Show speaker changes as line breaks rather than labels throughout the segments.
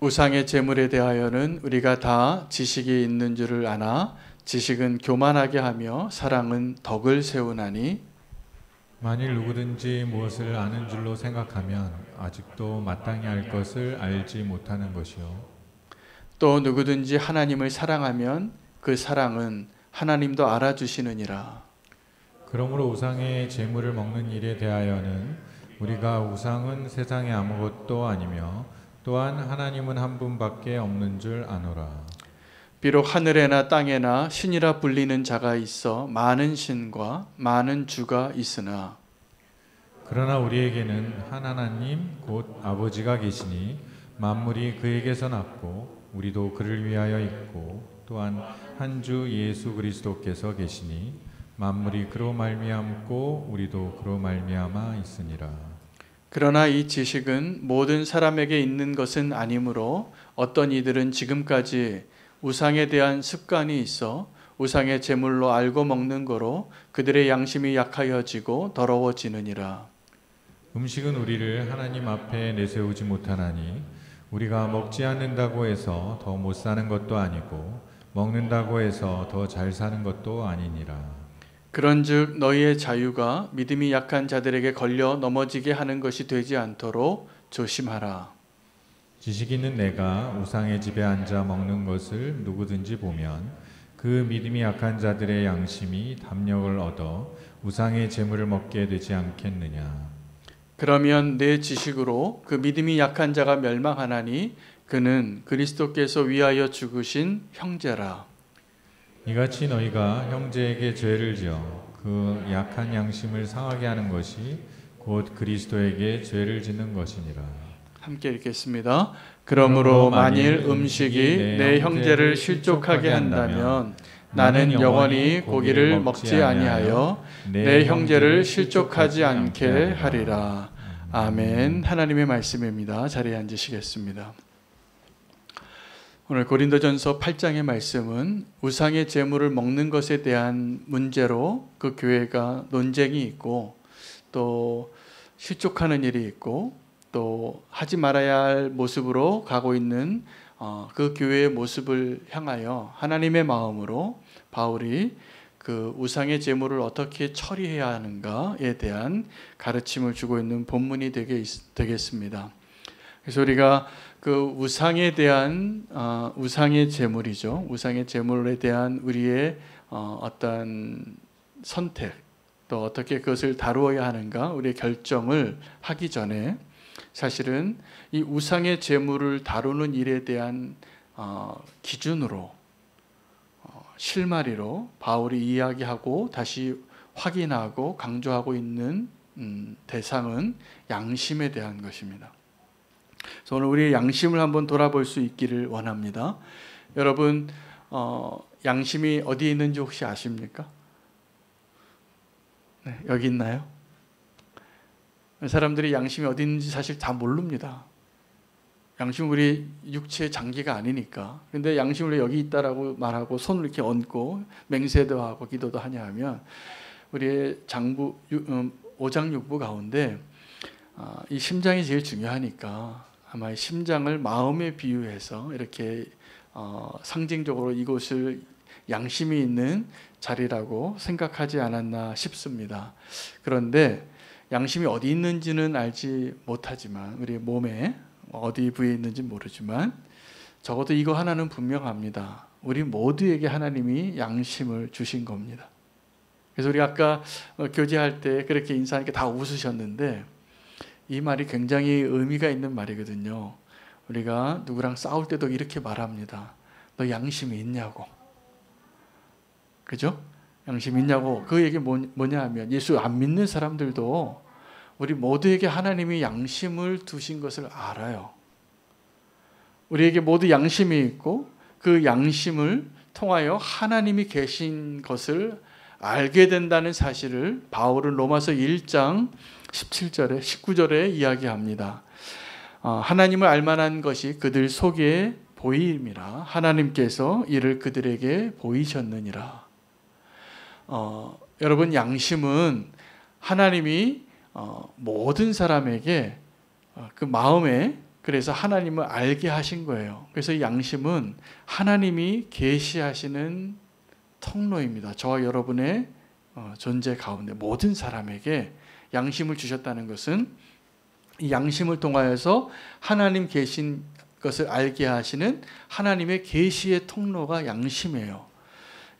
우상의 제물에 대하여는 우리가 다 지식이 있는 줄을 아나 지식은 교만하게 하며 사랑은 덕을 세우나니
만일 누구든지 무엇을 아는 줄로 생각하면 아직도 마땅히 알 것을 알지 못하는 것이요.
또 누구든지 하나님을 사랑하면 그 사랑은 하나님도 알아주시느니라.
그러므로 우상의 제물을 먹는 일에 대하여는 우리가 우상은 세상에 아무것도 아니며 또한 하나님은 한 분밖에 없는 줄 아노라.
비록 하늘에나 땅에나 신이라 불리는 자가 있어 많은 신과 많은 주가 있으나
그러나 우리에게는 한 하나님 곧 아버지가 계시니 만물이 그에게서 났고 우리도 그를 위하여 있고 또한 한 주 예수 그리스도께서 계시니 만물이 그로 말미암고 우리도 그로 말미암아 있으니라.
그러나 이 지식은 모든 사람에게 있는 것은 아니므로 어떤 이들은 지금까지 우상에 대한 습관이 있어 우상의 제물로 알고 먹는 거로 그들의 양심이 약하여지고 더러워지느니라.
음식은 우리를 하나님 앞에 내세우지 못하나니 우리가 먹지 않는다고 해서 더 못 사는 것도 아니고 먹는다고 해서 더 잘 사는 것도 아니니라.
그런즉 너희의 자유가 믿음이 약한 자들에게 걸려 넘어지게 하는 것이 되지 않도록 조심하라.
지식 있는 내가 우상의 집에 앉아 먹는 것을 누구든지 보면 그 믿음이 약한 자들의 양심이 담력을 얻어 우상의 제물을 먹게 되지 않겠느냐.
그러면 내 지식으로 그 믿음이 약한 자가 멸망하나니 그는 그리스도께서 위하여 죽으신 형제라.
이같이 너희가 형제에게 죄를 지어 그 약한 양심을 상하게 하는 것이 곧 그리스도에게 죄를 짓는 것이니라.
함께 읽겠습니다. 그러므로 만일 음식이 내 형제를 실족하게 한다면 나는 영원히 고기를 먹지 아니하여 내 형제를 실족하지 않게 하리라. 아멘. 하나님의 말씀입니다. 자리에 앉으시겠습니다. 오늘 고린도전서 8장의 말씀은 우상의 제물을 먹는 것에 대한 문제로 그 교회가 논쟁이 있고 또 실족하는 일이 있고 또 하지 말아야 할 모습으로 가고 있는 그 교회의 모습을 향하여 하나님의 마음으로 바울이 그 우상의 제물을 어떻게 처리해야 하는가에 대한 가르침을 주고 있는 본문이 되겠습니다. 그래서 우리가 그 우상에 대한 우상의 제물이죠. 우상의 제물에 대한 우리의 어떤 선택 또 어떻게 그것을 다루어야 하는가 우리의 결정을 하기 전에 사실은 이 우상의 제물을 다루는 일에 대한 기준으로 실마리로 바울이 이야기하고 다시 확인하고 강조하고 있는 대상은 양심에 대한 것입니다. 그래서 오늘 우리의 양심을 한번 돌아볼 수 있기를 원합니다. 여러분 양심이 어디에 있는지 혹시 아십니까? 네, 여기 있나요? 사람들이 양심이 어디 있는지 사실 다 모릅니다. 양심은 우리 육체의 장기가 아니니까. 근데 양심을 왜 여기 있다라고 말하고 손을 이렇게 얹고 맹세도 하고 기도도 하냐 하면 우리의 장부 오장육부 가운데 이 심장이 제일 중요하니까 아마 심장을 마음에 비유해서 이렇게 상징적으로 이곳을 양심이 있는 자리라고 생각하지 않았나 싶습니다. 그런데 양심이 어디 있는지는 알지 못하지만 우리 몸에 어디 부위에 있는지 모르지만 적어도 이거 하나는 분명합니다. 우리 모두에게 하나님이 양심을 주신 겁니다. 그래서 우리 아까 교제할 때 그렇게 인사하니까 다 웃으셨는데 이 말이 굉장히 의미가 있는 말이거든요. 우리가 누구랑 싸울 때도 이렇게 말합니다. 너 양심이 있냐고. 그죠? 양심이 있냐고. 그 얘기 뭐냐 하면 예수 안 믿는 사람들도 우리 모두에게 하나님이 양심을 두신 것을 알아요. 우리에게 모두 양심이 있고 그 양심을 통하여 하나님이 계신 것을 알게 된다는 사실을 바울은 로마서 1장 17절에 19절에 이야기합니다. 하나님을 알만한 것이 그들 속에 보임이라 하나님께서 이를 그들에게 보이셨느니라. 여러분 양심은 하나님이 모든 사람에게 그 마음에 그래서 하나님을 알게 하신 거예요. 그래서 이 양심은 하나님이 계시하시는 통로입니다. 저와 여러분의 존재 가운데 모든 사람에게 양심을 주셨다는 것은 이 양심을 통하여서 하나님 계신 것을 알게 하시는 하나님의 계시의 통로가 양심이에요.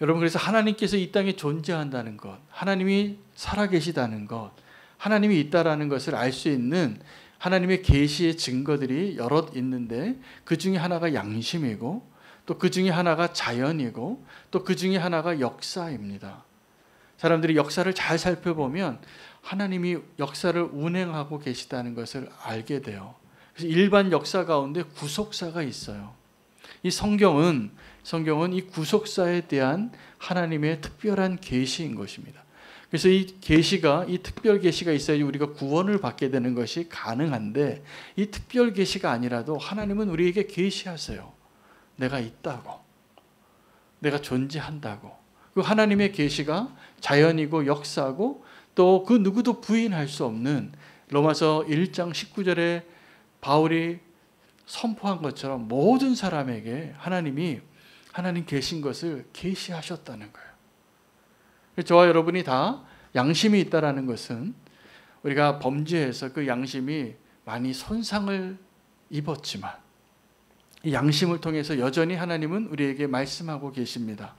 여러분, 그래서 하나님께서 이 땅에 존재한다는 것, 하나님이 살아계시다는 것, 하나님이 있다라는 것을 알 수 있는 하나님의 계시의 증거들이 여럿 있는데, 그 중에 하나가 양심이고, 또 그 중에 하나가 자연이고, 또 그 중에 하나가 역사입니다. 사람들이 역사를 잘 살펴보면 하나님이 역사를 운행하고 계시다는 것을 알게 돼요. 그래서 일반 역사 가운데 구속사가 있어요. 이 성경은 이 구속사에 대한 하나님의 특별한 계시인 것입니다. 그래서 이 계시가, 이 특별 계시가 있어야지 우리가 구원을 받게 되는 것이 가능한데, 이 특별 계시가 아니라도 하나님은 우리에게 계시하세요. 내가 있다고, 내가 존재한다고. 그 하나님의 계시가 자연이고 역사고, 또 그 누구도 부인할 수 없는, 로마서 1장 19절에 바울이 선포한 것처럼 모든 사람에게 하나님 계신 것을 계시하셨다는 거예요. 저와 여러분이 다 양심이 있다라는 것은 우리가 범죄해서 그 양심이 많이 손상을 입었지만, 이 양심을 통해서 여전히 하나님은 우리에게 말씀하고 계십니다.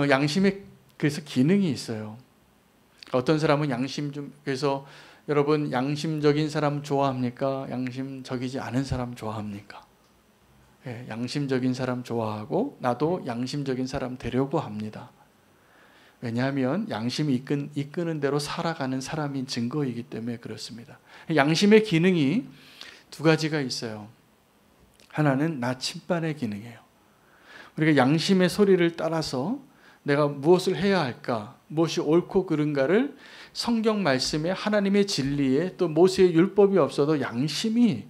양심에 그래서 기능이 있어요. 어떤 사람은 그래서 여러분, 양심적인 사람 좋아합니까? 양심적이지 않은 사람 좋아합니까? 예, 양심적인 사람 좋아하고, 나도 양심적인 사람 되려고 합니다. 왜냐하면 양심이 이끄는 대로 살아가는 사람인 증거이기 때문에 그렇습니다. 양심의 기능이 두 가지가 있어요. 하나는 나침반의 기능이에요. 우리가 양심의 소리를 따라서 내가 무엇을 해야 할까, 무엇이 옳고 그른가를 성경 말씀에, 하나님의 진리에, 또 모세의 율법이 없어도 양심이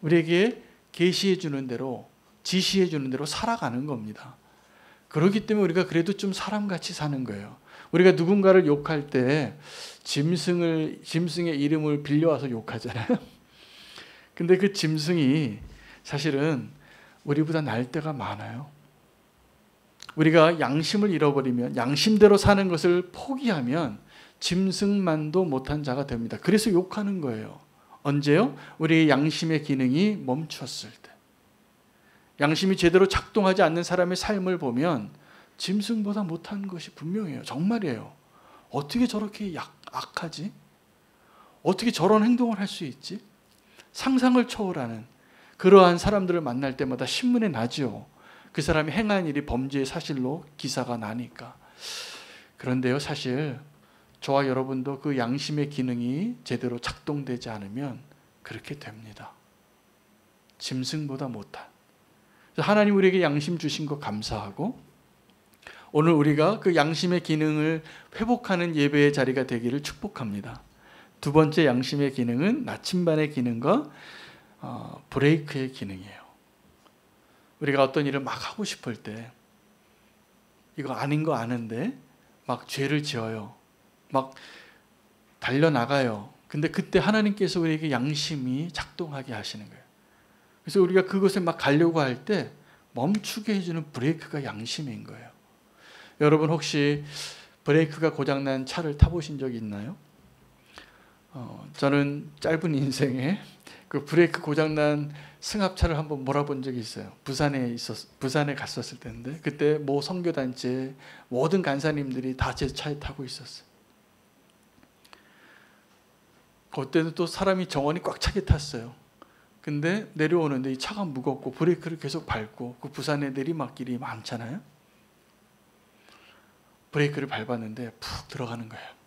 우리에게 계시해 주는 대로, 지시해 주는 대로 살아가는 겁니다. 그렇기 때문에 우리가 그래도 좀 사람같이 사는 거예요. 우리가 누군가를 욕할 때 짐승의 이름을 빌려와서 욕하잖아요. 근데 그 짐승이 사실은 우리보다 나을 때가 많아요. 우리가 양심을 잃어버리면, 양심대로 사는 것을 포기하면 짐승만도 못한 자가 됩니다. 그래서 욕하는 거예요. 언제요? 우리의 양심의 기능이 멈췄을 때. 양심이 제대로 작동하지 않는 사람의 삶을 보면 짐승보다 못한 것이 분명해요. 정말이에요. 어떻게 저렇게 악하지? 어떻게 저런 행동을 할 수 있지? 상상을 초월하는 그러한 사람들을 만날 때마다 신문에 나죠. 그 사람이 행한 일이 범죄의 사실로 기사가 나니까. 그런데요, 사실 저와 여러분도 그 양심의 기능이 제대로 작동되지 않으면 그렇게 됩니다. 짐승보다 못한. 하나님 우리에게 양심 주신 거 감사하고, 오늘 우리가 그 양심의 기능을 회복하는 예배의 자리가 되기를 축복합니다. 두 번째 양심의 기능은 나침반의 기능과 브레이크의 기능이에요. 우리가 어떤 일을 막 하고 싶을 때, 이거 아닌 거 아는데 막 죄를 지어요. 막 달려나가요. 근데 그때 하나님께서 우리에게 양심이 작동하게 하시는 거예요. 그래서 우리가 그것을 막 가려고 할 때 멈추게 해주는 브레이크가 양심인 거예요. 여러분, 혹시 브레이크가 고장난 차를 타보신 적이 있나요? 저는 짧은 인생에 그 브레이크 고장난 승합차를 한번 몰아본 적이 있어요. 부산에 갔었을 때인데, 그때 모 선교단체 모든 간사님들이 다 제 차에 타고 있었어요. 그때는 또 사람이 정원이 꽉 차게 탔어요. 근데 내려오는데 이 차가 무겁고 브레이크를 계속 밟고, 그 부산의 내리막길이 많잖아요. 브레이크를 밟았는데 푹 들어가는 거예요.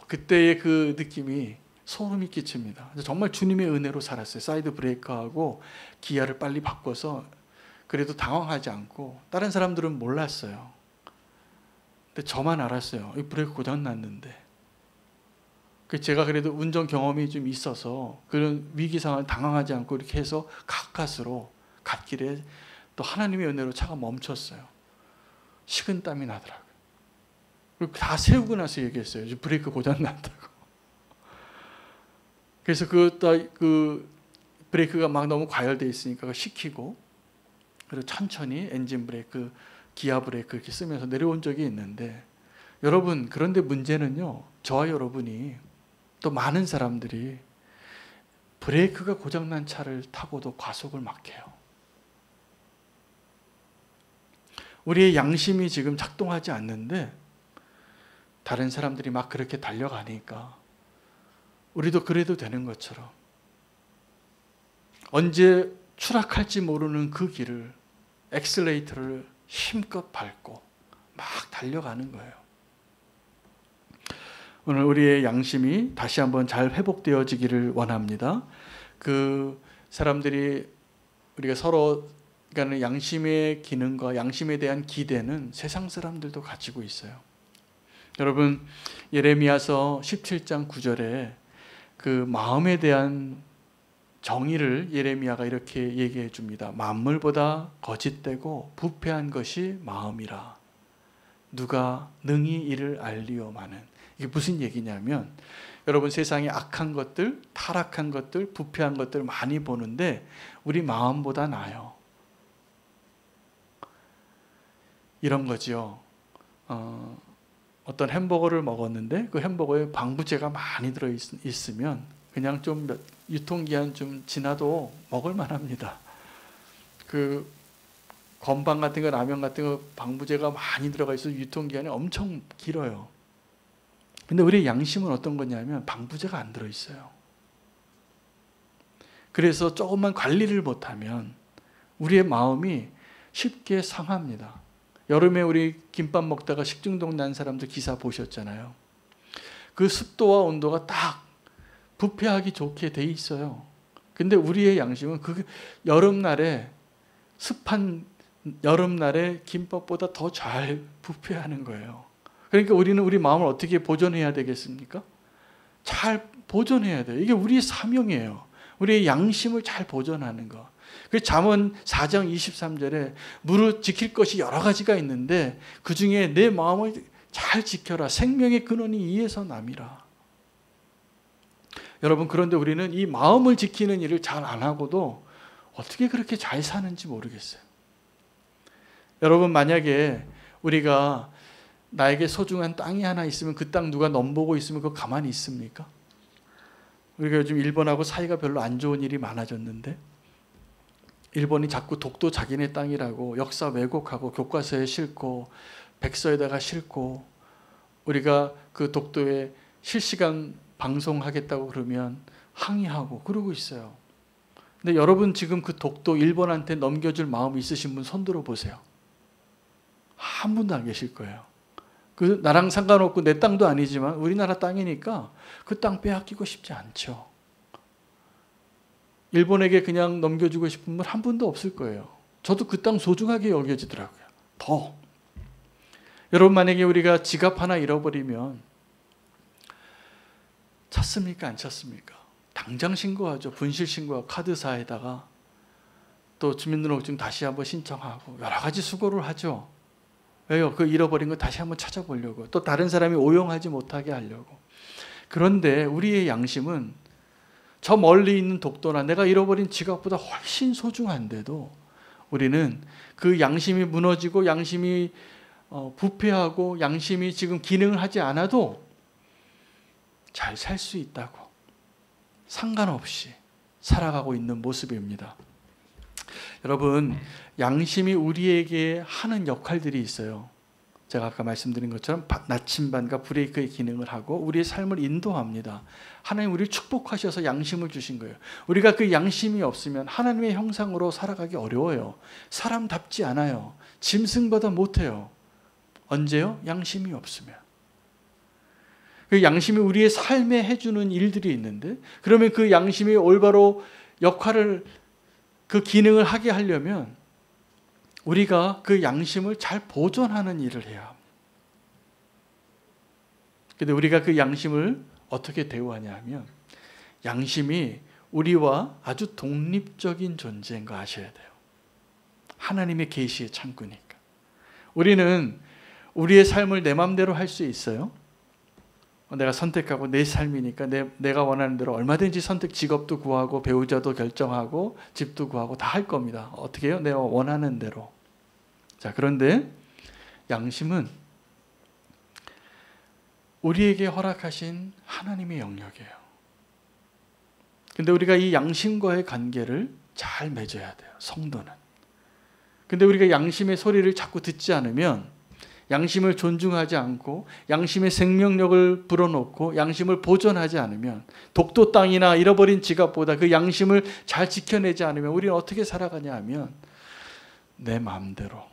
그때의 그 느낌이 소름이 끼칩니다. 정말 주님의 은혜로 살았어요. 사이드 브레이크하고 기아를 빨리 바꿔서, 그래도 당황하지 않고. 다른 사람들은 몰랐어요. 근데 저만 알았어요. 이 브레이크 고장 났는데. 제가 그래도 운전 경험이 좀 있어서 그런 위기 상황을 당황하지 않고 이렇게 해서 가까스로 갓길에 또 하나님의 은혜로 차가 멈췄어요. 식은땀이 나더라고요. 그리고 다 세우고 나서 얘기했어요. 브레이크 고장 났다고. 그래서 그 브레이크가 막 너무 과열돼 있으니까 그거 식히고, 그리고 천천히 엔진 브레이크, 기아 브레이크 이렇게 쓰면서 내려온 적이 있는데, 여러분, 그런데 문제는요, 저와 여러분이 또 많은 사람들이 브레이크가 고장난 차를 타고도 과속을 막 해요. 우리의 양심이 지금 작동하지 않는데 다른 사람들이 막 그렇게 달려가니까 우리도 그래도 되는 것처럼 언제 추락할지 모르는 그 길을 엑셀레이터를 힘껏 밟고 막 달려가는 거예요. 오늘 우리의 양심이 다시 한번 잘 회복되어지기를 원합니다. 그 사람들이, 우리가 서로, 그러니까 양심의 기능과 양심에 대한 기대는 세상 사람들도 가지고 있어요. 여러분, 예레미야서 17장 9절에 그 마음에 대한 정의를 예레미야가 이렇게 얘기해 줍니다. 만물보다 거짓되고 부패한 것이 마음이라. 누가 능히 이를 알리오마는. 이게 무슨 얘기냐면, 여러분, 세상에 악한 것들, 타락한 것들, 부패한 것들 많이 보는데 우리 마음보다 나아요. 이런 거죠. 어떤 햄버거를 먹었는데 그 햄버거에 방부제가 많이 들어있으면 그냥 좀 유통기한 좀 지나도 먹을 만합니다. 그 건빵 같은 거, 라면 같은 거 방부제가 많이 들어가 있어서 유통기한이 엄청 길어요. 근데 우리의 양심은 어떤 거냐면 방부제가 안 들어있어요. 그래서 조금만 관리를 못하면 우리의 마음이 쉽게 상합니다. 여름에 우리 김밥 먹다가 식중독 난 사람들 기사 보셨잖아요. 그 습도와 온도가 딱 부패하기 좋게 돼 있어요. 근데 우리의 양심은 그 여름날에, 습한 여름날에 김밥보다 더 잘 부패하는 거예요. 그러니까 우리는 우리 마음을 어떻게 보존해야 되겠습니까? 잘 보존해야 돼요. 이게 우리의 사명이에요. 우리의 양심을 잘 보존하는 거. 그 잠언 4장 23절에 무릇 지킬 것이 여러 가지가 있는데 그 중에 내 마음을 잘 지켜라. 생명의 근원이 이에서 남이라. 여러분, 그런데 우리는 이 마음을 지키는 일을 잘 안 하고도 어떻게 그렇게 잘 사는지 모르겠어요. 여러분, 만약에 우리가 나에게 소중한 땅이 하나 있으면 그 땅 누가 넘보고 있으면 그거 가만히 있습니까? 우리가 요즘 일본하고 사이가 별로 안 좋은 일이 많아졌는데 일본이 자꾸 독도 자기네 땅이라고 역사 왜곡하고 교과서에 싣고 백서에다가 싣고 우리가 그 독도에 실시간 방송하겠다고 그러면 항의하고 그러고 있어요. 근데 여러분, 지금 그 독도 일본한테 넘겨줄 마음이 있으신 분 손 들어 보세요. 한 분도 안 계실 거예요. 그 나랑 상관없고 내 땅도 아니지만 우리나라 땅이니까 그 땅 빼앗기고 싶지 않죠. 일본에게 그냥 넘겨주고 싶은 분 한 분도 없을 거예요. 저도 그 땅 소중하게 여겨지더라고요. 더. 여러분, 만약에 우리가 지갑 하나 잃어버리면 찾습니까? 안 찾습니까? 당장 신고하죠. 분실 신고하고 카드사에다가 또 주민등록증 다시 한번 신청하고 여러 가지 수고를 하죠. 왜요? 그 잃어버린 거 다시 한번 찾아보려고. 또 다른 사람이 오용하지 못하게 하려고. 그런데 우리의 양심은 저 멀리 있는 독도나 내가 잃어버린 지갑보다 훨씬 소중한데도 우리는 그 양심이 무너지고 양심이 부패하고 양심이 지금 기능을 하지 않아도 잘 살 수 있다고 상관없이 살아가고 있는 모습입니다. 여러분, 양심이 우리에게 하는 역할들이 있어요. 제가 아까 말씀드린 것처럼 나침반과 브레이크의 기능을 하고 우리의 삶을 인도합니다. 하나님 우리를 축복하셔서 양심을 주신 거예요. 우리가 그 양심이 없으면 하나님의 형상으로 살아가기 어려워요. 사람답지 않아요. 짐승보다 못해요. 언제요? 양심이 없으면. 그 양심이 우리의 삶에 해주는 일들이 있는데, 그러면 그 양심이 올바로 역할을, 그 기능을 하게 하려면 우리가 그 양심을 잘 보존하는 일을 해야 합니다. 그런데 우리가 그 양심을 어떻게 대우하냐 하면 양심이 우리와 아주 독립적인 존재인 거 아셔야 돼요. 하나님의 계시의 창구니까. 우리는 우리의 삶을 내 마음대로 할 수 있어요. 내가 선택하고 내 삶이니까 내가 원하는 대로 얼마든지 선택, 직업도 구하고 배우자도 결정하고 집도 구하고 다 할 겁니다. 어떻게 해요? 내가 원하는 대로. 자, 그런데 양심은 우리에게 허락하신 하나님의 영역이에요. 근데 우리가 이 양심과의 관계를 잘 맺어야 돼요. 성도는. 근데 우리가 양심의 소리를 자꾸 듣지 않으면, 양심을 존중하지 않고 양심의 생명력을 불어넣고 양심을 보존하지 않으면, 독도 땅이나 잃어버린 지갑보다 그 양심을 잘 지켜내지 않으면 우리는 어떻게 살아가냐 하면 내 마음대로.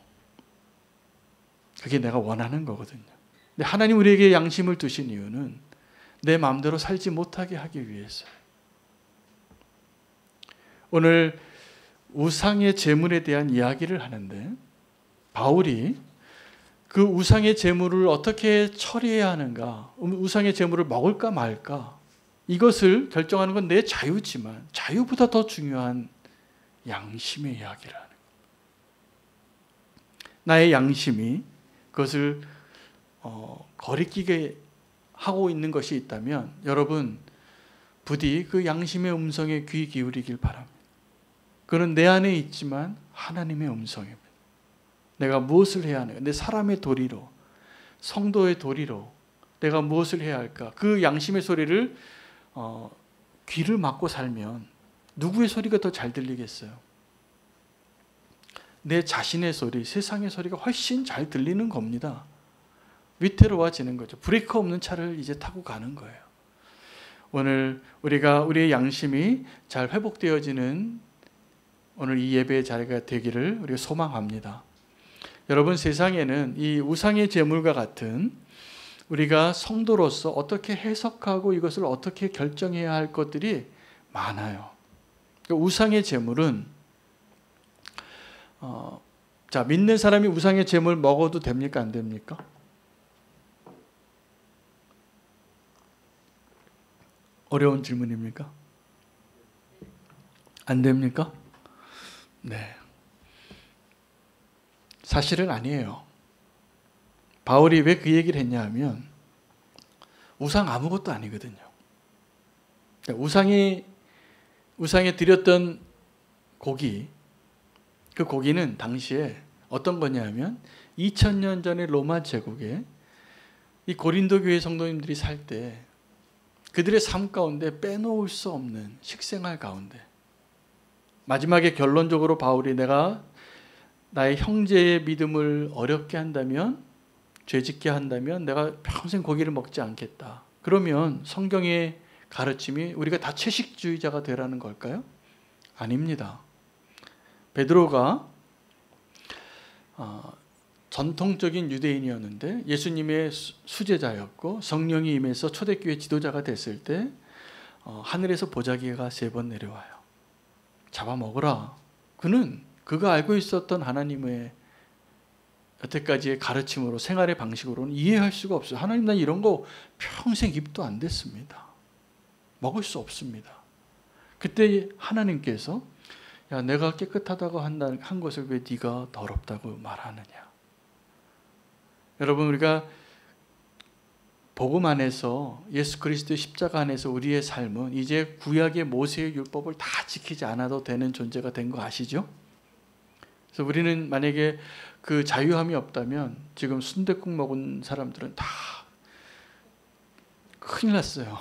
그게 내가 원하는 거거든요. 근데 하나님 우리에게 양심을 두신 이유는 내 마음대로 살지 못하게 하기 위해서요. 오늘 우상의 제물에 대한 이야기를 하는데, 바울이 그 우상의 제물을 어떻게 처리해야 하는가, 우상의 제물을 먹을까 말까, 이것을 결정하는 건 내 자유지만 자유보다 더 중요한 양심의 이야기를 하는 거예요. 나의 양심이 그것을 거리끼게 하고 있는 것이 있다면 여러분 부디 그 양심의 음성에 귀 기울이길 바랍니다. 그는 내 안에 있지만 하나님의 음성입니다. 내가 무엇을 해야 하는가? 내 사람의 도리로, 성도의 도리로 내가 무엇을 해야 할까? 그 양심의 소리를 귀를 막고 살면 누구의 소리가 더 잘 들리겠어요? 내 자신의 소리, 세상의 소리가 훨씬 잘 들리는 겁니다. 위태로워지는 거죠. 브레이크 없는 차를 이제 타고 가는 거예요. 오늘 우리가 우리의 양심이 잘 회복되어지는 오늘 이 예배의 자리가 되기를 우리가 소망합니다. 여러분, 세상에는 이 우상의 제물과 같은 우리가 성도로서 어떻게 해석하고 이것을 어떻게 결정해야 할 것들이 많아요. 우상의 제물은 자, 믿는 사람이 우상의 제물 먹어도 됩니까? 안 됩니까? 어려운 질문입니까? 안 됩니까? 네. 사실은 아니에요. 바울이 왜 그 얘기를 했냐 하면 우상 아무것도 아니거든요. 우상에 드렸던 고기, 그 고기는 당시에 어떤 거냐 하면 2000년 전에 로마 제국에 이 고린도 교회 성도님들이 살 때 그들의 삶 가운데 빼놓을 수 없는 식생활 가운데, 마지막에 결론적으로 바울이 내가 나의 형제의 믿음을 어렵게 한다면, 죄짓게 한다면 내가 평생 고기를 먹지 않겠다. 그러면 성경의 가르침이 우리가 다 채식주의자가 되라는 걸까요? 아닙니다. 베드로가 전통적인 유대인이었는데 예수님의 수제자였고 성령이 임해서 초대교회 지도자가 됐을 때 하늘에서 보자기가 3번 내려와요. 잡아먹으라. 그는 그가 알고 있었던 하나님의 여태까지의 가르침으로, 생활의 방식으로는 이해할 수가 없어요. 하나님, 난 이런 거 평생 입도 안 댔습니다. 먹을 수 없습니다. 그때 하나님께서 야, 내가 깨끗하다고 한 것을 왜 네가 더럽다고 말하느냐. 여러분, 우리가 복음 안에서, 예수 그리스도의 십자가 안에서 우리의 삶은 이제 구약의 모세의 율법을 다 지키지 않아도 되는 존재가 된 거 아시죠? 그래서 우리는 만약에 그 자유함이 없다면 지금 순댓국 먹은 사람들은 다 큰일 났어요.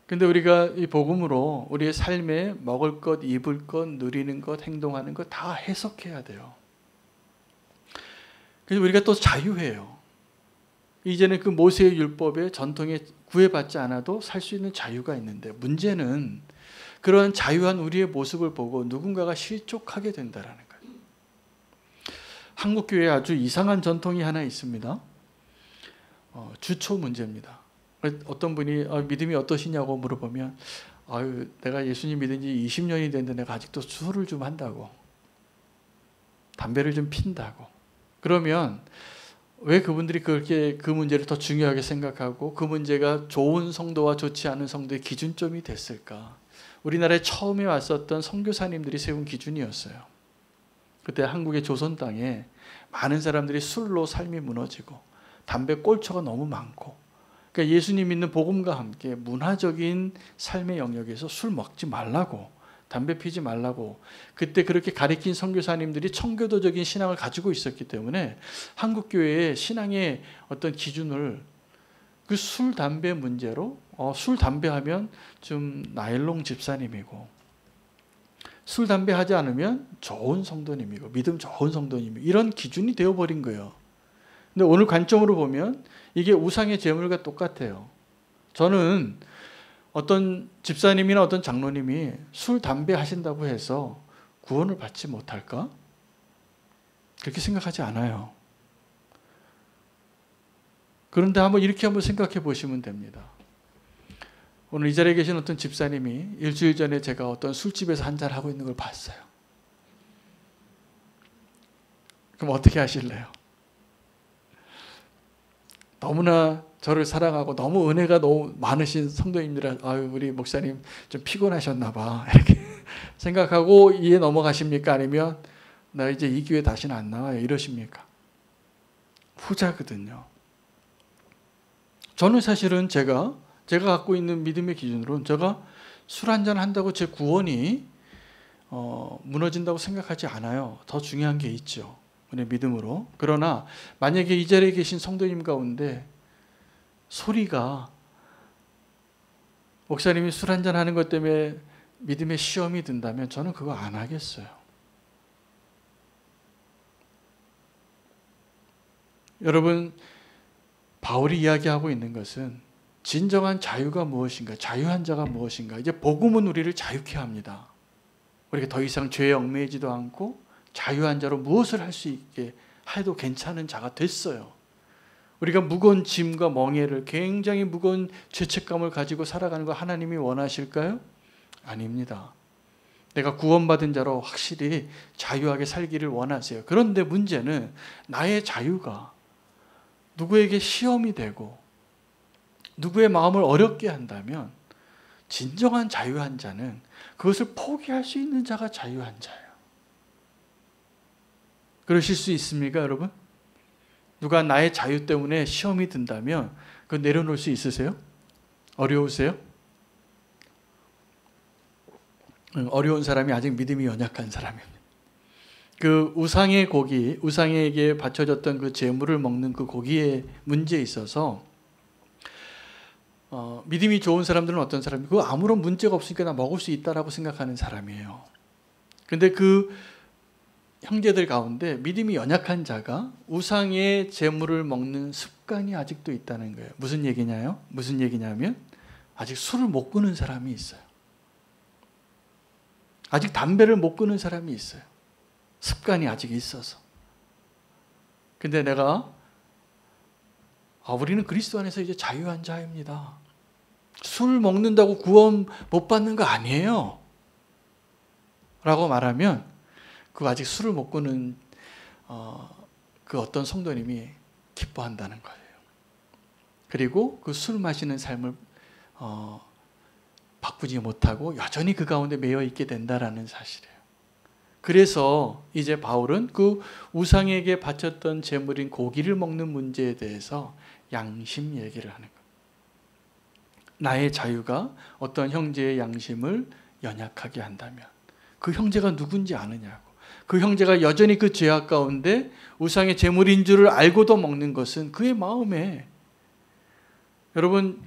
근데 우리가 이 복음으로 우리의 삶에 먹을 것, 입을 것, 누리는 것, 행동하는 것 다 해석해야 돼요. 그래서 우리가 또 자유해요. 이제는 그 모세의 율법의 전통에 구애받지 않아도 살 수 있는 자유가 있는데, 문제는 그러한 자유한 우리의 모습을 보고 누군가가 실족하게 된다는 거예요. 한국 교회에 아주 이상한 전통이 하나 있습니다. 주초 문제입니다. 어떤 분이 믿음이 어떠시냐고 물어보면 내가 예수님 믿은 지 20년이 됐는데 내가 아직도 술을 좀 한다고, 담배를 좀 핀다고. 그러면 왜 그분들이 그렇게 그 문제를 더 중요하게 생각하고 그 문제가 좋은 성도와 좋지 않은 성도의 기준점이 됐을까? 우리나라에 처음에 왔었던 선교사님들이 세운 기준이었어요. 그때 한국의 조선 땅에 많은 사람들이 술로 삶이 무너지고 담배 꼴초가 너무 많고 그러니까 예수님 믿는 복음과 함께 문화적인 삶의 영역에서 술 먹지 말라고, 담배 피지 말라고 그때 그렇게 가르친 선교사님들이 청교도적인 신앙을 가지고 있었기 때문에 한국 교회의 신앙의 어떤 기준을 그 술, 담배 문제로 술, 담배 하면 좀 나일롱 집사님이고 술, 담배 하지 않으면 좋은 성도님이고 믿음 좋은 성도님이고 이런 기준이 되어버린 거예요. 근데 오늘 관점으로 보면 이게 우상의 제물과 똑같아요. 저는 어떤 집사님이나 어떤 장로님이 술, 담배 하신다고 해서 구원을 받지 못할까? 그렇게 생각하지 않아요. 그런데 이렇게 한번 생각해 보시면 됩니다. 오늘 이 자리에 계신 어떤 집사님이 일주일 전에 제가 어떤 술집에서 한잔 하고 있는 걸 봤어요. 그럼 어떻게 하실래요? 너무나 저를 사랑하고 너무 은혜가 너무 많으신 성도님들은 아유 우리 목사님 좀 피곤하셨나 봐 이렇게 생각하고 이해 넘어가십니까? 아니면 나 이제 이 교회 다시는 안 나와요 이러십니까? 후자거든요. 저는 사실은 제가 갖고 있는 믿음의 기준으로는 제가 술 한잔 한다고 제 구원이 무너진다고 생각하지 않아요. 더 중요한 게 있죠. 은혜 믿음으로. 그러나 만약에 이 자리에 계신 성도님 가운데 소리가 목사님이 술 한잔 하는 것 때문에 믿음의 시험이 든다면 저는 그거 안 하겠어요. 여러분 바울이 이야기하고 있는 것은 진정한 자유가 무엇인가, 자유한 자가 무엇인가. 이제 복음은 우리를 자유케 합니다. 우리가 더 이상 죄에 얽매이지도 않고 자유한 자로 무엇을 할 수 있게 해도 괜찮은 자가 됐어요. 우리가 무거운 짐과 멍에를 굉장히 무거운 죄책감을 가지고 살아가는 거 하나님이 원하실까요? 아닙니다. 내가 구원받은 자로 확실히 자유하게 살기를 원하세요. 그런데 문제는 나의 자유가 누구에게 시험이 되고 누구의 마음을 어렵게 한다면 진정한 자유한 자는 그것을 포기할 수 있는 자가 자유한 자예요. 그러실 수 있습니까, 여러분? 누가 나의 자유 때문에 시험이 든다면 그거 내려놓을 수 있으세요? 어려우세요? 어려운 사람이 아직 믿음이 연약한 사람입니다. 그 우상의 고기, 우상에게 바쳐졌던 그 제물을 먹는 그 고기의 문제에 있어서 믿음이 좋은 사람들은 어떤 사람이 그거 아무런 문제가 없으니까 나 먹을 수 있다라고 생각하는 사람이에요. 근데 그 형제들 가운데 믿음이 연약한 자가 우상의 제물을 먹는 습관이 아직도 있다는 거예요. 무슨 얘기냐면 아직 술을 못 끊은 사람이 있어요. 아직 담배를 못 끊은 사람이 있어요. 습관이 아직 있어서. 근데 내가 우리는 그리스도 안에서 이제 자유한 자입니다. 술 먹는다고 구원 못 받는 거 아니에요. 라고 말하면 그 아직 술을 못 끊는 그 어떤 성도님이 기뻐한다는 거예요. 그리고 그 술 마시는 삶을 바꾸지 못하고 여전히 그 가운데 매여 있게 된다라는 사실이에요. 그래서 이제 바울은 그 우상에게 바쳤던 제물인 고기를 먹는 문제에 대해서 양심 얘기를 하는 거예요. 나의 자유가 어떤 형제의 양심을 연약하게 한다면 그 형제가 누군지 아느냐고. 그 형제가 여전히 그 죄악 가운데 우상의 제물인 줄을 알고도 먹는 것은 그의 마음에, 여러분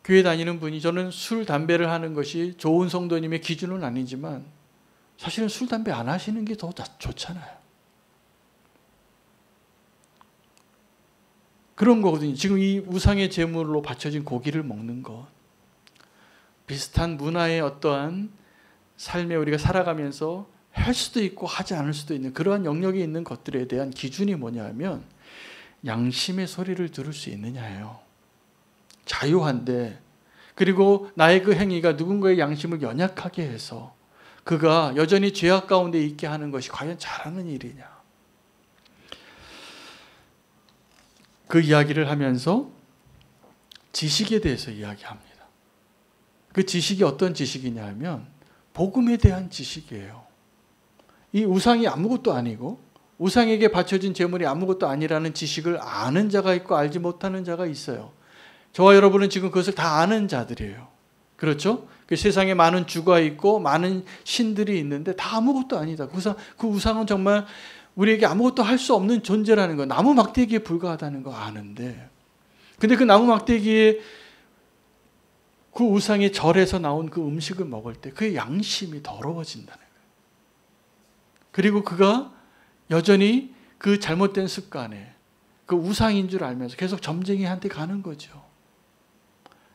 교회 다니는 분이 저는 술, 담배를 하는 것이 좋은 성도님의 기준은 아니지만 사실은 술, 담배 안 하시는 게 더 좋잖아요. 그런 거거든요. 지금 이 우상의 제물로 바쳐진 고기를 먹는 것. 비슷한 문화의 어떠한 삶에 우리가 살아가면서 할 수도 있고 하지 않을 수도 있는 그러한 영역에 있는 것들에 대한 기준이 뭐냐면 양심의 소리를 들을 수 있느냐예요. 자유한데, 그리고 나의 그 행위가 누군가의 양심을 연약하게 해서 그가 여전히 죄악 가운데 있게 하는 것이 과연 잘하는 일이냐. 그 이야기를 하면서 지식에 대해서 이야기합니다. 그 지식이 어떤 지식이냐 하면 복음에 대한 지식이에요. 이 우상이 아무것도 아니고 우상에게 바쳐진 제물이 아무것도 아니라는 지식을 아는 자가 있고 알지 못하는 자가 있어요. 저와 여러분은 지금 그것을 다 아는 자들이에요. 그렇죠? 그 세상에 많은 주가 있고 많은 신들이 있는데 다 아무것도 아니다. 그 우상은 정말 우리에게 아무것도 할 수 없는 존재라는 거, 나무 막대기에 불과하다는 거 아는데, 근데 그 나무 막대기에 그 우상의 절에서 나온 그 음식을 먹을 때 그의 양심이 더러워진다는 거예요. 그리고 그가 여전히 그 잘못된 습관에 그 우상인 줄 알면서 계속 점쟁이한테 가는 거죠.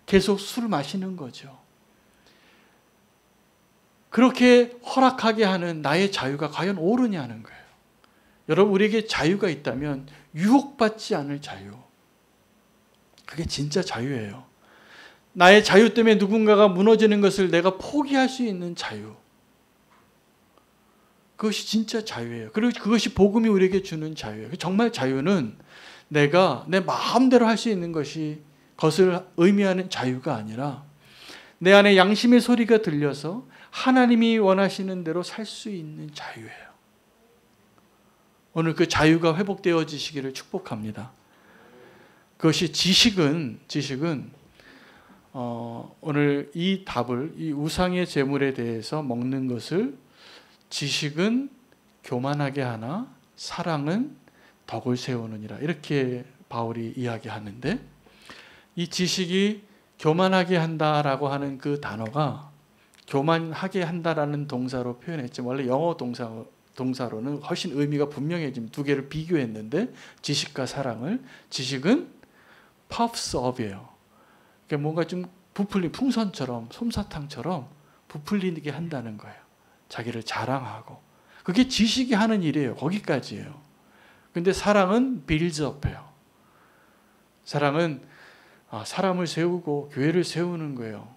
계속 술을 마시는 거죠. 그렇게 허락하게 하는 나의 자유가 과연 옳으냐는 거예요. 여러분, 우리에게 자유가 있다면 유혹받지 않을 자유, 그게 진짜 자유예요. 나의 자유 때문에 누군가가 무너지는 것을 내가 포기할 수 있는 자유, 그것이 진짜 자유예요. 그리고 그것이 복음이 우리에게 주는 자유예요. 정말 자유는 내가 내 마음대로 할 수 있는 것을 의미하는 자유가 아니라 내 안에 양심의 소리가 들려서 하나님이 원하시는 대로 살 수 있는 자유예요. 오늘 그 자유가 회복되어지시기를 축복합니다. 그것이 지식은 오늘 이 답을, 이 우상의 제물에 대해서 먹는 것을 지식은 교만하게 하나 사랑은 덕을 세우느니라, 이렇게 바울이 이야기하는데, 이 지식이 교만하게 한다라고 하는 그 단어가 교만하게 한다라는 동사로 표현했지만 원래 영어 동사로는 훨씬 의미가 분명해지면 두 개를 비교했는데, 지식과 사랑을, 지식은 puffs up이에요. 그러니까 뭔가 좀 부풀린 풍선처럼, 솜사탕처럼 부풀리게 한다는 거예요. 자기를 자랑하고. 그게 지식이 하는 일이에요. 거기까지예요. 근데 사랑은 builds up예요. 사랑은 사람을 세우고 교회를 세우는 거예요.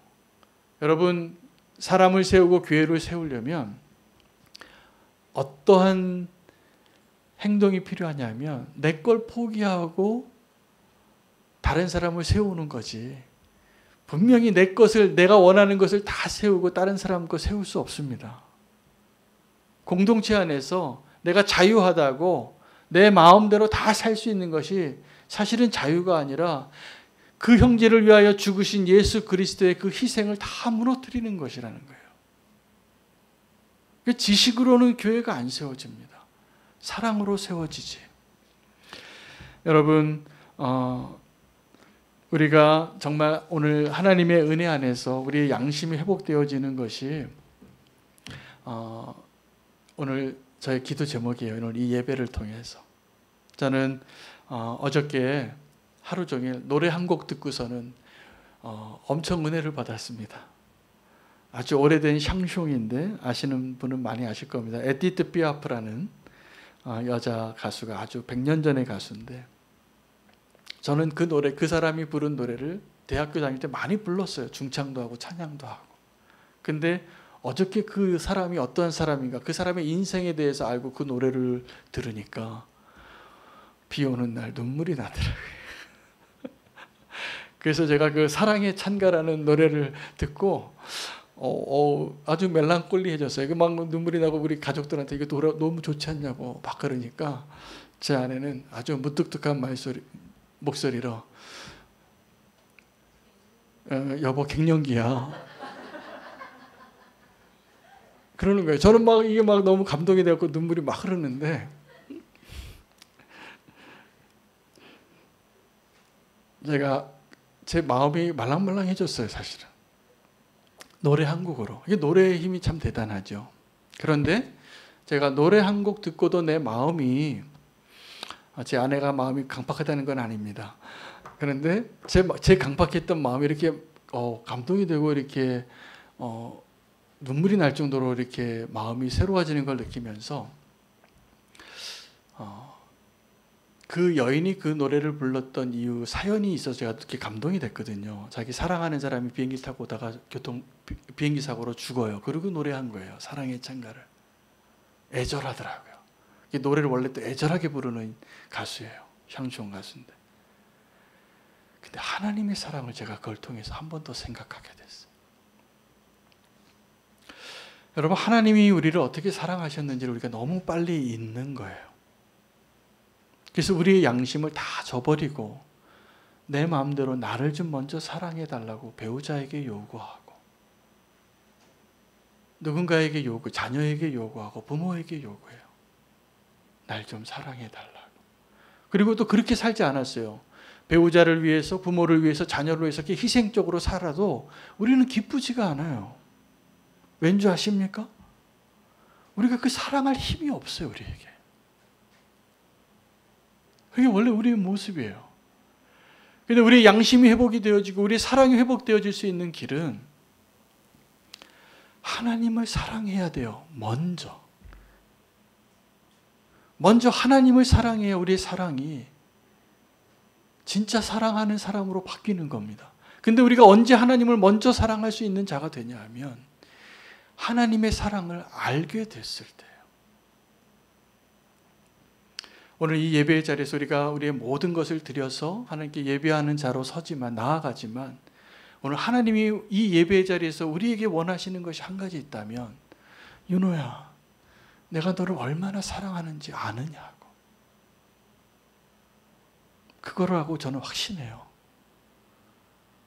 여러분, 사람을 세우고 교회를 세우려면 어떠한 행동이 필요하냐면 내 걸 포기하고 다른 사람을 세우는 거지, 분명히 내 것을, 내가 원하는 것을 다 세우고 다른 사람 거 세울 수 없습니다. 공동체 안에서 내가 자유하다고 내 마음대로 다 살 수 있는 것이 사실은 자유가 아니라 그 형제를 위하여 죽으신 예수 그리스도의 그 희생을 다 무너뜨리는 것이라는 거예요. 지식으로는 교회가 안 세워집니다. 사랑으로 세워지지. 여러분, 우리가 정말 오늘 하나님의 은혜 안에서 우리의 양심이 회복되어지는 것이 오늘 저의 기도 제목이에요. 오늘 이 예배를 통해서 저는 어저께 하루 종일 노래 한 곡 듣고서는 엄청 은혜를 받았습니다. 아주 오래된 샹숑인데 아시는 분은 많이 아실 겁니다. 에디트 피아프라는 여자 가수가 아주 100년 전의 가수인데, 저는 그 노래, 그 사람이 부른 노래를 대학교 다닐 때 많이 불렀어요. 중창도 하고 찬양도 하고. 근데 어저께 그 사람이 어떤 사람인가, 그 사람의 인생에 대해서 알고 그 노래를 들으니까 비 오는 날 눈물이 나더라고요. 그래서 제가 그 사랑의 찬가라는 노래를 듣고 아주 멜랑콜리해졌어요. 그 막 눈물이 나고 우리 가족들한테 이거 너무 좋지 않냐고 막 그러니까 제 아내는 아주 무뚝뚝한 목소리로 여보 갱년기야 그러는 거예요. 저는 막 이게 막 너무 감동이 되었고 눈물이 막 흐르는데, 제 마음이 말랑말랑해졌어요. 사실은 노래 한 곡으로. 이게 노래의 힘이 참 대단하죠. 그런데 제가 노래 한 곡 듣고도 내 마음이, 제 아내가 마음이 강팍하다는 건 아닙니다. 그런데 제 강팍했던 마음이 이렇게 감동이 되고 이렇게 눈물이 날 정도로 이렇게 마음이 새로워지는 걸 느끼면서 그 여인이 그 노래를 불렀던 이유, 사연이 있어서 제가 이렇게 감동이 됐거든요. 자기 사랑하는 사람이 비행기 타고 오다가 비행기 사고로 죽어요. 그리고 노래한 거예요. 사랑의 찬가를. 애절하더라고요. 이 노래를 원래 또 애절하게 부르는 가수예요. 샹숑 가수인데. 근데 하나님의 사랑을 제가 그걸 통해서 한 번 더 생각하게 됐어요. 여러분, 하나님이 우리를 어떻게 사랑하셨는지를 우리가 너무 빨리 잊는 거예요. 그래서 우리의 양심을 다 저버리고 내 마음대로 나를 좀 먼저 사랑해 달라고 배우자에게 요구하고, 누군가에게 자녀에게 요구하고, 부모에게 요구해요. 날 좀 사랑해 달라고. 그리고 또 그렇게 살지 않았어요. 배우자를 위해서, 부모를 위해서, 자녀를 위해서 이렇게 희생적으로 살아도 우리는 기쁘지가 않아요. 왠지 아십니까? 우리가 그 사랑할 힘이 없어요, 우리에게. 그게 원래 우리의 모습이에요. 근데 우리의 양심이 회복이 되어지고 우리의 사랑이 회복되어질 수 있는 길은 하나님을 사랑해야 돼요. 먼저 하나님을 사랑해야 우리의 사랑이 진짜 사랑하는 사람으로 바뀌는 겁니다. 근데 우리가 언제 하나님을 먼저 사랑할 수 있는 자가 되냐 하면 하나님의 사랑을 알게 됐을 때예요. 오늘 이 예배의 자리에서 우리가 우리의 모든 것을 드려서 하나님께 예배하는 자로 서지만, 나아가지만, 오늘 하나님이 이 예배의 자리에서 우리에게 원하시는 것이 한 가지 있다면, 윤호야, 내가 너를 얼마나 사랑하는지 아느냐고. 그거라고 저는 확신해요.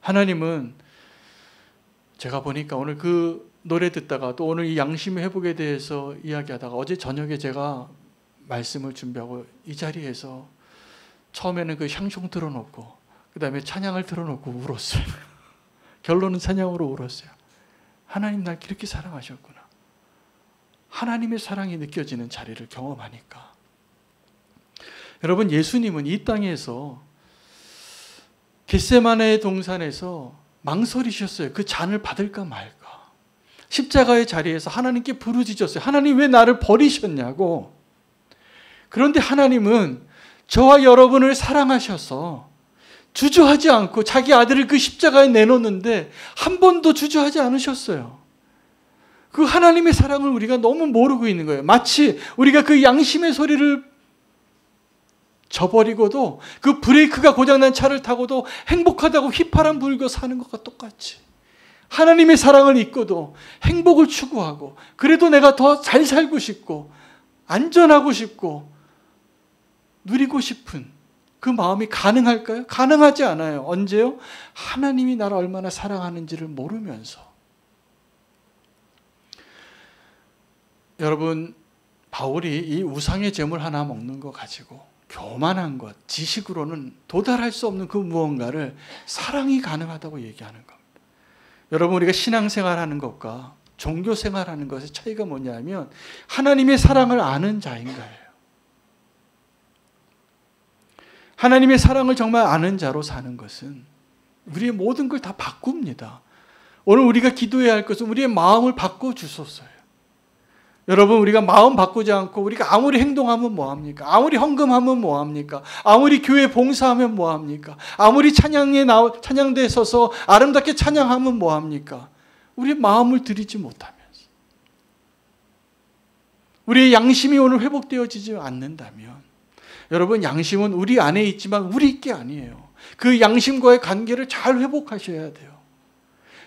하나님은, 제가 보니까 오늘 그 노래 듣다가 또 오늘 이 양심의 회복에 대해서 이야기하다가 어제 저녁에 제가 말씀을 준비하고 이 자리에서 처음에는 그 향송 틀어놓고 그 다음에 찬양을 틀어놓고 울었어요. 결론은 찬양으로 울었어요. 하나님 날 그렇게 사랑하셨구나. 하나님의 사랑이 느껴지는 자리를 경험하니까. 여러분, 예수님은 이 땅에서 겟세마네 동산에서 망설이셨어요. 그 잔을 받을까 말까. 십자가의 자리에서 하나님께 부르짖었어요. 하나님 왜 나를 버리셨냐고. 그런데 하나님은 저와 여러분을 사랑하셔서 주저하지 않고 자기 아들을 그 십자가에 내놓는데 한 번도 주저하지 않으셨어요. 그 하나님의 사랑을 우리가 너무 모르고 있는 거예요. 마치 우리가 그 양심의 소리를 저버리고도 그 브레이크가 고장난 차를 타고도 행복하다고 휘파람 불고 사는 것과 똑같이 하나님의 사랑을 잊고도 행복을 추구하고 그래도 내가 더 잘 살고 싶고 안전하고 싶고 누리고 싶은 그 마음이 가능할까요? 가능하지 않아요. 언제요? 하나님이 나를 얼마나 사랑하는지를 모르면서. 여러분, 바울이 이 우상의 제물 하나 먹는 거 가지고 교만한 것, 지식으로는 도달할 수 없는 그 무언가를 사랑이 가능하다고 얘기하는 겁니다. 여러분, 우리가 신앙생활하는 것과 종교생활하는 것의 차이가 뭐냐면 하나님의 사랑을 아는 자인가예요. 하나님의 사랑을 정말 아는 자로 사는 것은 우리의 모든 걸 다 바꿉니다. 오늘 우리가 기도해야 할 것은 우리의 마음을 바꿔주소서요. 여러분, 우리가 마음 바꾸지 않고 우리가 아무리 행동하면 뭐합니까? 아무리 헌금하면 뭐합니까? 아무리 교회 봉사하면 뭐합니까? 아무리 찬양대에 서서 아름답게 찬양하면 뭐합니까? 우리의 마음을 들이지 못하면서 우리의 양심이 오늘 회복되어지지 않는다면 여러분, 양심은 우리 안에 있지만 우리 게 아니에요. 그 양심과의 관계를 잘 회복하셔야 돼요.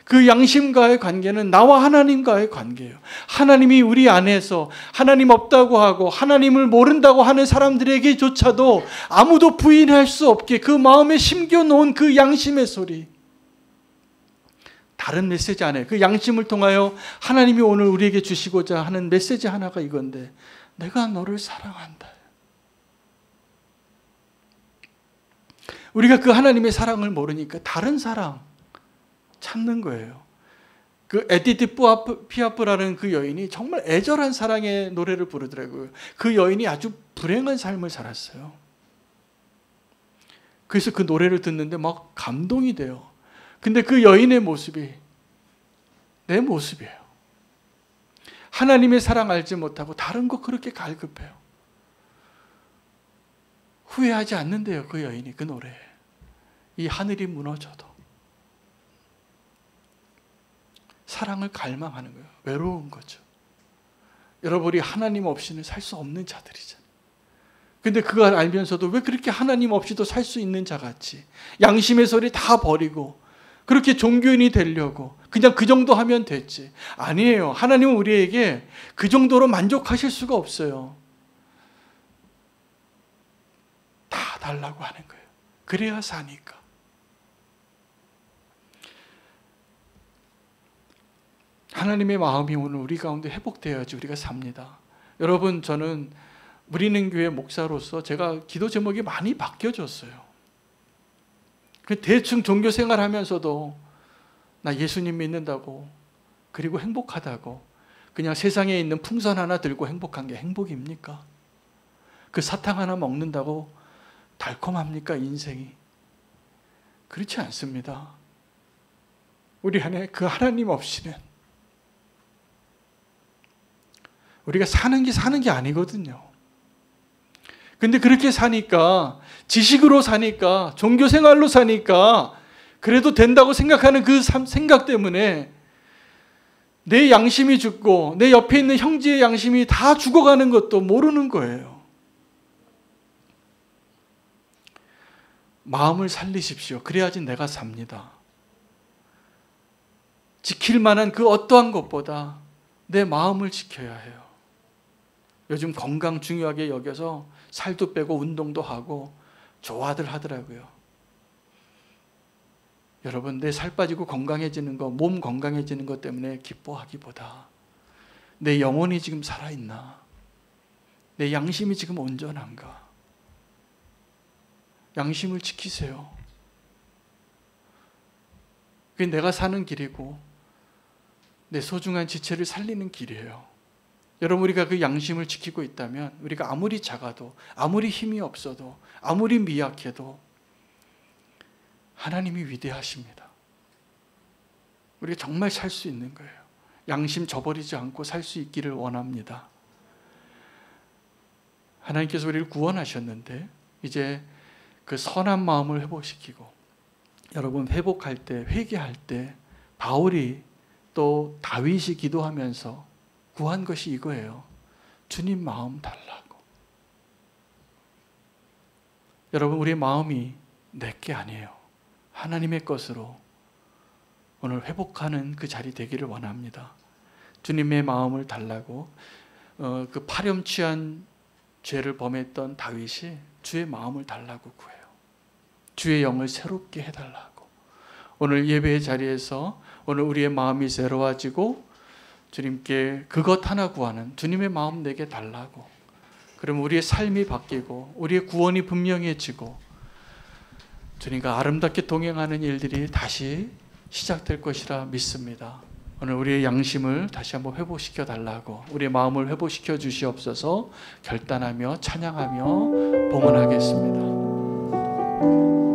그 양심과의 관계는 나와 하나님과의 관계예요. 하나님이 우리 안에서 하나님 없다고 하고 하나님을 모른다고 하는 사람들에게조차도 아무도 부인할 수 없게 그 마음에 심겨놓은 그 양심의 소리. 다른 메시지 안에 그 양심을 통하여 하나님이 오늘 우리에게 주시고자 하는 메시지 하나가 이건데, 내가 너를 사랑한다. 우리가 그 하나님의 사랑을 모르니까 다른 사랑 찾는 거예요. 그 에디트 피아프라는 그 여인이 정말 애절한 사랑의 노래를 부르더라고요. 그 여인이 아주 불행한 삶을 살았어요. 그래서 그 노래를 듣는데 막 감동이 돼요. 근데 그 여인의 모습이 내 모습이에요. 하나님의 사랑 알지 못하고 다른 거 그렇게 갈급해요. 후회하지 않는데요, 그 여인이 그 노래에. 이 하늘이 무너져도 사랑을 갈망하는 거예요. 외로운 거죠. 여러분이 하나님 없이는 살 수 없는 자들이잖아요. 근데 그걸 알면서도 왜 그렇게 하나님 없이도 살 수 있는 자 같이 양심의 소리 다 버리고 그렇게 종교인이 되려고 그냥 그 정도 하면 됐지. 아니에요. 하나님은 우리에게 그 정도로 만족하실 수가 없어요. 다 달라고 하는 거예요. 그래야 사니까. 하나님의 마음이 오늘 우리 가운데 회복되어야지 우리가 삽니다. 여러분, 저는 우리는 교회 목사로서 제가 기도 제목이 많이 바뀌어졌어요. 대충 종교 생활하면서도 나 예수님 믿는다고, 그리고 행복하다고, 그냥 세상에 있는 풍선 하나 들고 행복한 게 행복입니까? 그 사탕 하나 먹는다고 달콤합니까, 인생이? 그렇지 않습니다. 우리 안에 그 하나님 없이는 우리가 사는 게 아니거든요. 근데 그렇게 사니까, 지식으로 사니까, 종교 생활로 사니까 그래도 된다고 생각하는 그 생각 때문에 내 양심이 죽고 내 옆에 있는 형제의 양심이 다 죽어가는 것도 모르는 거예요. 마음을 살리십시오. 그래야지 내가 삽니다. 지킬 만한 그 어떠한 것보다 내 마음을 지켜야 해요. 요즘 건강 중요하게 여겨서 살도 빼고 운동도 하고 좋아들 하더라고요. 여러분, 내 살 빠지고 건강해지는 거, 몸 건강해지는 것 때문에 기뻐하기보다 내 영혼이 지금 살아있나? 내 양심이 지금 온전한가? 양심을 지키세요. 그게 내가 사는 길이고 내 소중한 지체를 살리는 길이에요. 여러분, 우리가 그 양심을 지키고 있다면 우리가 아무리 작아도, 아무리 힘이 없어도, 아무리 미약해도 하나님이 위대하십니다. 우리가 정말 살 수 있는 거예요. 양심 저버리지 않고 살 수 있기를 원합니다. 하나님께서 우리를 구원하셨는데 이제 그 선한 마음을 회복시키고, 여러분, 회복할 때, 회개할 때 바울이 또 다윗이 기도하면서 구한 것이 이거예요. 주님 마음 달라고. 여러분, 우리의 마음이 내게 아니에요. 하나님의 것으로 오늘 회복하는 그 자리 되기를 원합니다. 주님의 마음을 달라고. 그 파렴치한 죄를 범했던 다윗이 주의 마음을 달라고 구해요. 주의 영을 새롭게 해달라고. 오늘 예배의 자리에서 오늘 우리의 마음이 새로워지고 주님께 그것 하나 구하는, 주님의 마음 내게 달라고. 그러면 우리의 삶이 바뀌고 우리의 구원이 분명해지고 주님과 아름답게 동행하는 일들이 다시 시작될 것이라 믿습니다. 오늘 우리의 양심을 다시 한번 회복시켜 달라고, 우리의 마음을 회복시켜 주시옵소서 결단하며 찬양하며 봉헌하겠습니다.